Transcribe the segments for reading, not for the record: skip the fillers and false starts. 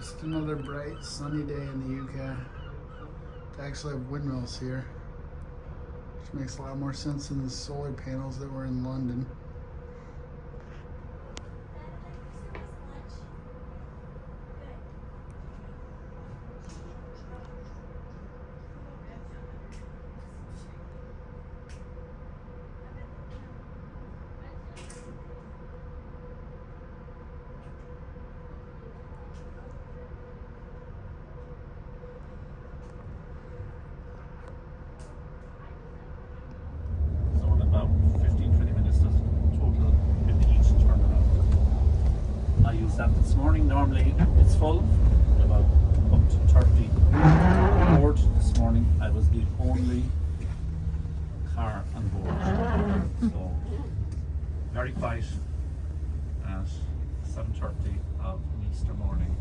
Just another bright sunny day in the UK. They actually have windmills here, which makes a lot more sense than the solar panels that were in London. This morning, normally it's full, about up to 30 aboard. This morning I was the only car on board, so very quiet at 7:30 of Easter morning.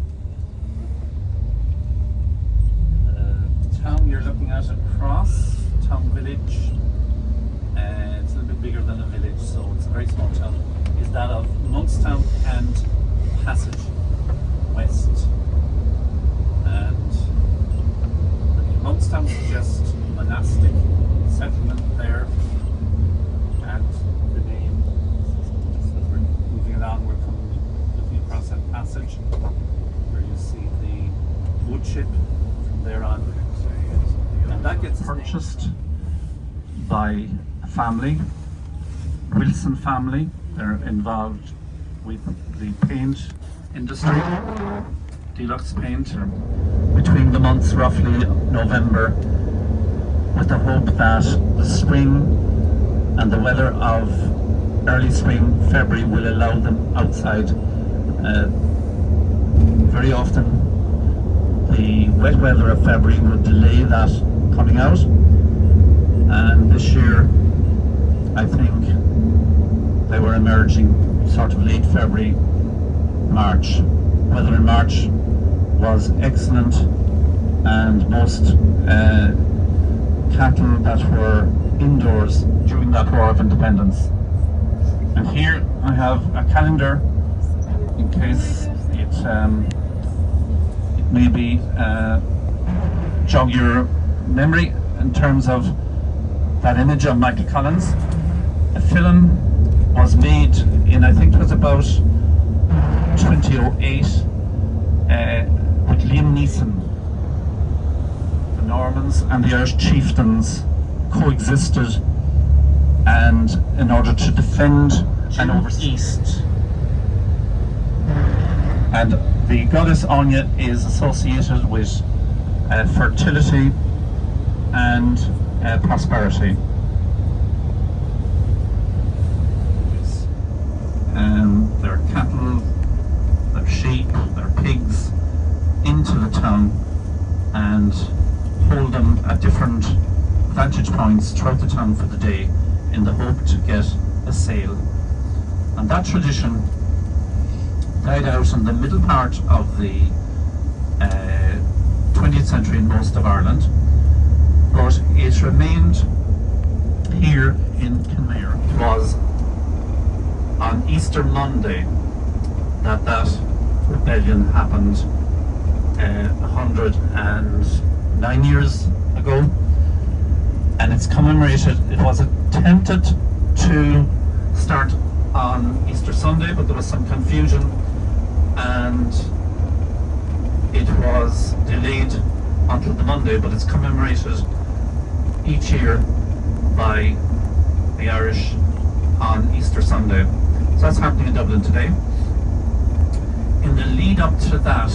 The town you're looking at across town village, it's a little bit bigger than a village, so it's a very small town, is that of Monkstown and Passage West, and Monkstown is just monastic settlement there, and the name, just as we're moving along, we're looking across that passage where you see the wood chip from there on, and that gets purchased by a family, Wilson family. They're involved with the paint industry, deluxe paint, between the months roughly November, with the hope that the spring and the weather of early spring, February, will allow them outside. Very often the wet weather of February would delay that coming out, and this year I think they were emerging sort of late February, March. Weather in March was excellent, and most cattle that were indoors during that War of Independence. And here I have a calendar in case it maybe jog your memory in terms of that image of Michael Collins. A film was made in, I think it was about 2008, with Liam Neeson. The Normans and the Irish chieftains coexisted, and in order to defend and over east. And the goddess Anya is associated with fertility and prosperity. Their cattle, their sheep, their pigs into the town and hold them at different vantage points throughout the town for the day in the hope to get a sale. And that tradition died out in the middle part of the 20th century in most of Ireland, but it remained here in Killarney. It was on Easter Monday that rebellion happened 109 years ago, and it's commemorated. It was attempted to start on Easter Sunday, but there was some confusion and it was delayed until the Monday, but it's commemorated each year by the Irish on Easter Sunday. So that's happening in Dublin today. In the lead up to that,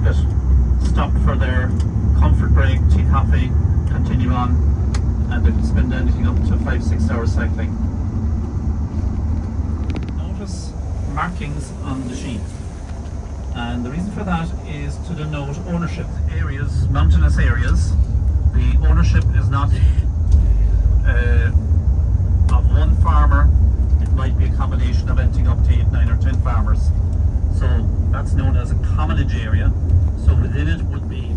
circuit, stop for their comfort break, tea, coffee, continue on, and they can spend anything up to 5-6 hours cycling. Notice markings on the sheep, and the reason for that is to denote ownership. Areas, mountainous areas, the ownership is not of one farmer. It might be a combination of anything up to 8, 9 or 10 farmers. So that's known as a commonage area. So within it would be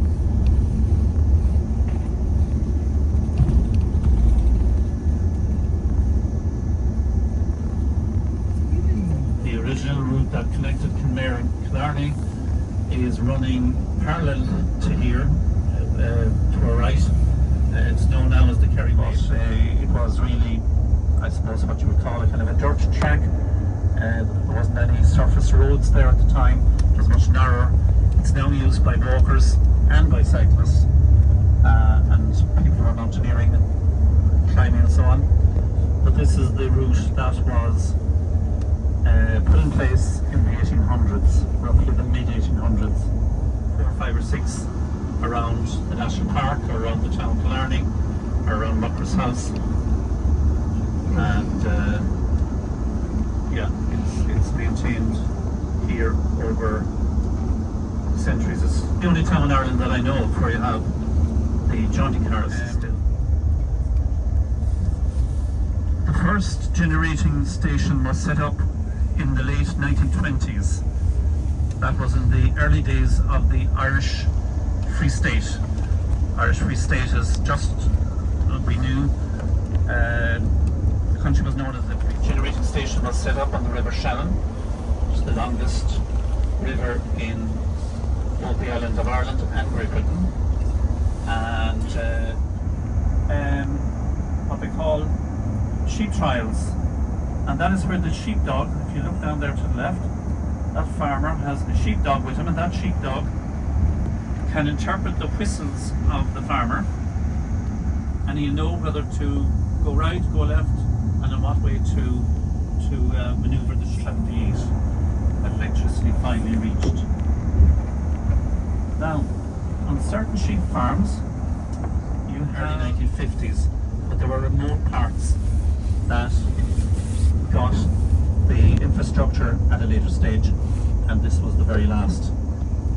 the original route that connected Kenmare and Killarney is running parallel to here, to our right. It's known now as the Kerry Bus. It was really, I suppose, what you would call a kind of a dirt track. There wasn't any surface roads there at the time. It was much narrower. It's now used by walkers and by cyclists, and people who are mountaineering and climbing and so on. But this is the route that was put in place in the 1800s, roughly the mid-1800s. 4, 5 or 6 around the National Park, or around the town of Killarney, or around Muckross House. And yeah, it's maintained here over centuries. It's the only town in Ireland that I know of where you have the jaunting cars still. The first generating station was set up in the late 1920s. That was in the early days of the Irish Free State. Irish Free State is just, we knew, the country was known as the generating station was set up on the River Shannon, which is the longest river in both the island of Ireland and Great Britain, and what they call sheep trials. And that is where the sheepdog, if you look down there to the left, that farmer has a sheepdog with him, and that sheepdog can interpret the whistles of the farmer, and he'll know whether to go right, go left, and in what way to maneuver the sheep. 78, electricity finally reached. Now, on certain sheep farms, you have early 1950s, but there were remote parts that got the infrastructure at a later stage, and this was the very last.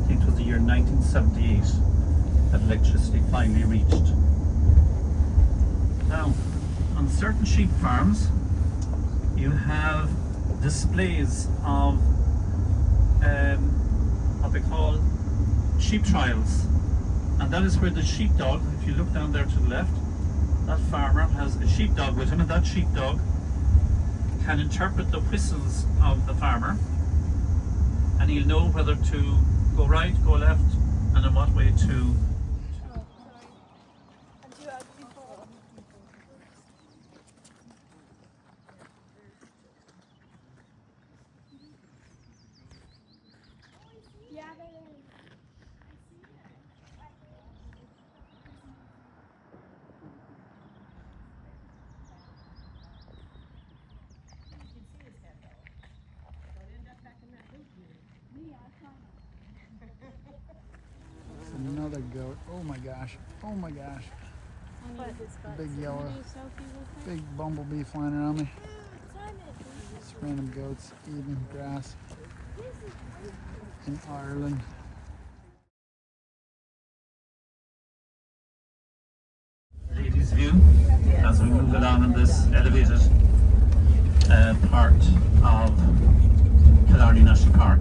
I think it was the year 1978 that electricity finally reached. Now, on certain sheep farms, you have displays of what they call sheep trials, and that is where the sheepdog, if you look down there to the left, that farmer has a sheepdog with him, and that sheepdog can interpret the whistles of the farmer, and he'll know whether to go right, go left, and in what way to. Another goat. Oh my gosh. Oh my gosh. Big yellow. Big bumblebee flying around me. Just random goats eating grass in Ireland. Ladies' view as we move along in this elevated part of Killarney National Park.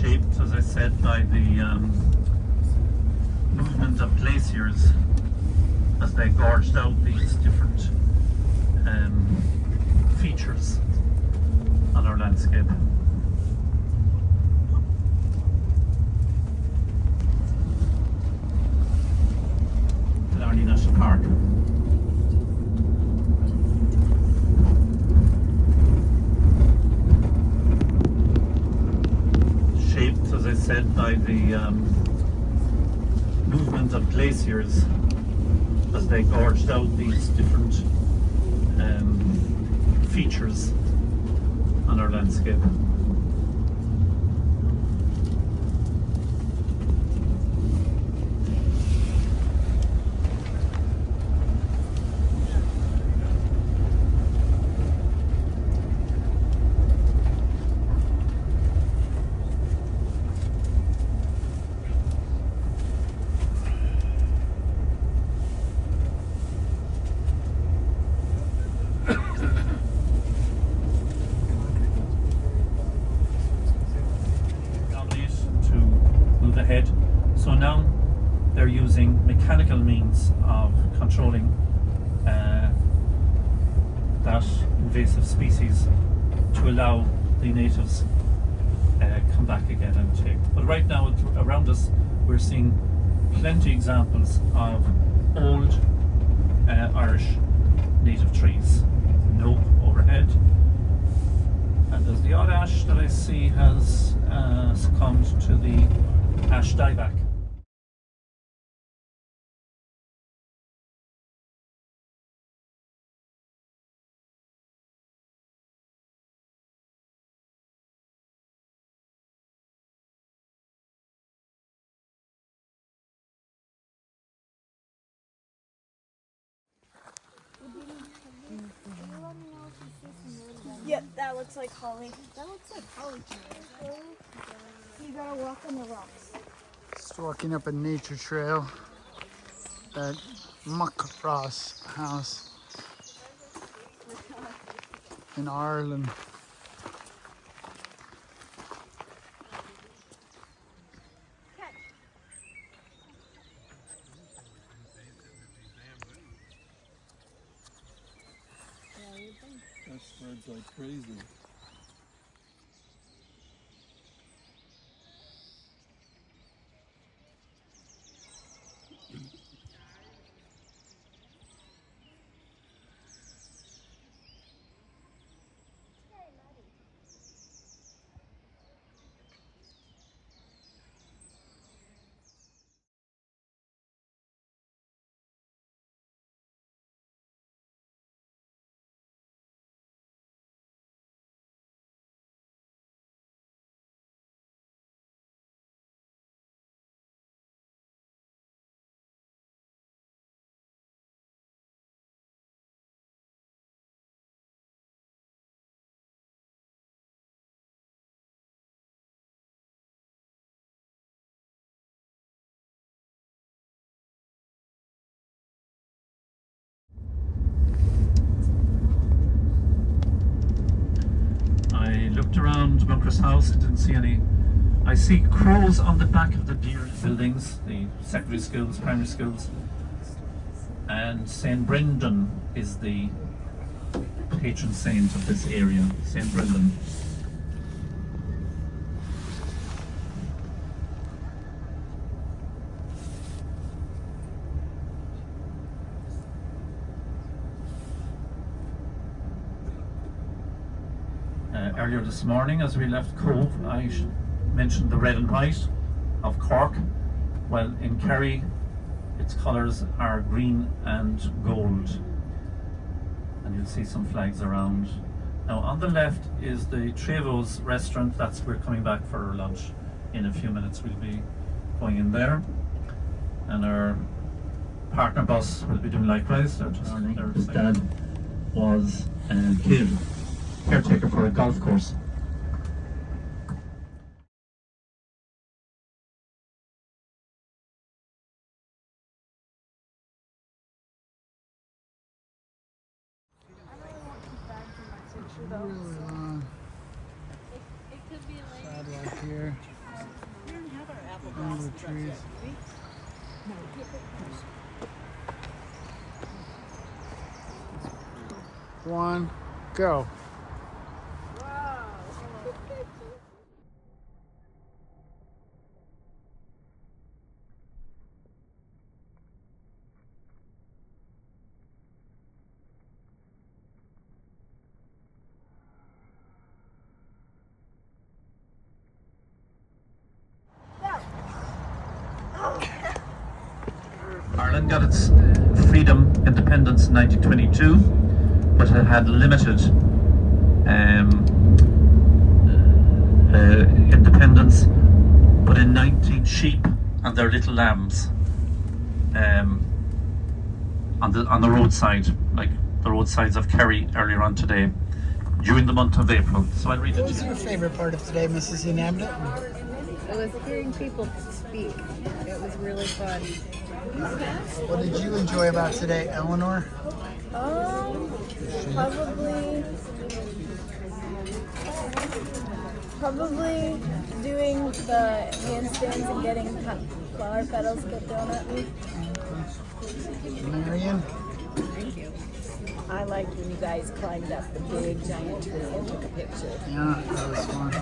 Shaped, as I said, by the movement of glaciers as they gorged out these different features on our landscape. Killarney National Park. Shaped, as I said, by the movement of glaciers as they gorged out these different features on our landscape. Ahead. So now they're using mechanical means of controlling that invasive species to allow the natives come back again and take. But right now around us we're seeing plenty examples of old Irish native trees. An oak overhead, and there's the odd ash that I see has succumbed to the ash dieback. Yep, that looks like holly. That looks like holly tree. You gotta walk on the rocks. Just walking up a nature trail at Muckross House in Ireland. That spreads like crazy. I looked around Muckross House, I didn't see any. I see crows on the back of the deer buildings, the secondary schools, primary schools. And St. Brendan is the patron saint of this area, St. Brendan. Earlier this morning, as we left Cove, I mentioned the red and white of Cork. Well, in Kerry, its colours are green and gold, and you'll see some flags around. Now, on the left is the Trevo's restaurant. That's we're coming back for our lunch in a few minutes. We'll be going in there, and our partner bus will be doing likewise. His dad was caretaker for a golf course. Really long sidewalk here. Under the trees. One, go. Ireland got its freedom, independence in 1922. but it had limited independence. But in 19 sheep and their little lambs on the roadside, like the roadsides of Kerry earlier on today, during the month of April. So I'll read it. What was your favorite part of today, Mrs. Inhabit? It was hearing people speak. It was really fun. What did you enjoy about today, Eleanor? Probably doing the handstands and getting flower petals get thrown at me. Marion? I liked when you guys climbed up the big giant tree and took a picture. Yeah, that was fun.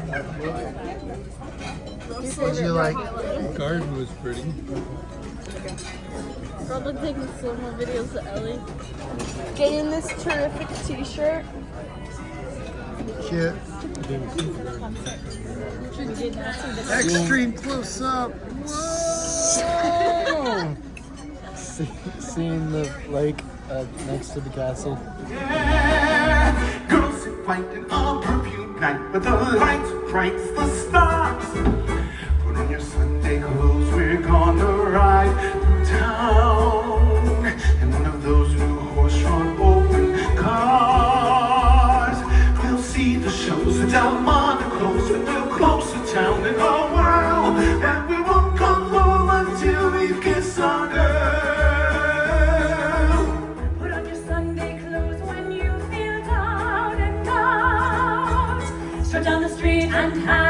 What did you like? The garden was pretty. Probably taking slow-mo videos of Ellie. Getting this terrific t-shirt. Cute. Extreme close up. Whoa! Seeing the lake next to the castle. Yeah, girls sit white in all perfume night, but the lights bright as the stars. Put on your Sunday clothes, we're gonna ride through town in one of those new horse-drawn open cars. We'll see the shows at Delmont close, and we'll close the town in a while, and we won't come home until we kiss our girl. Down the street and have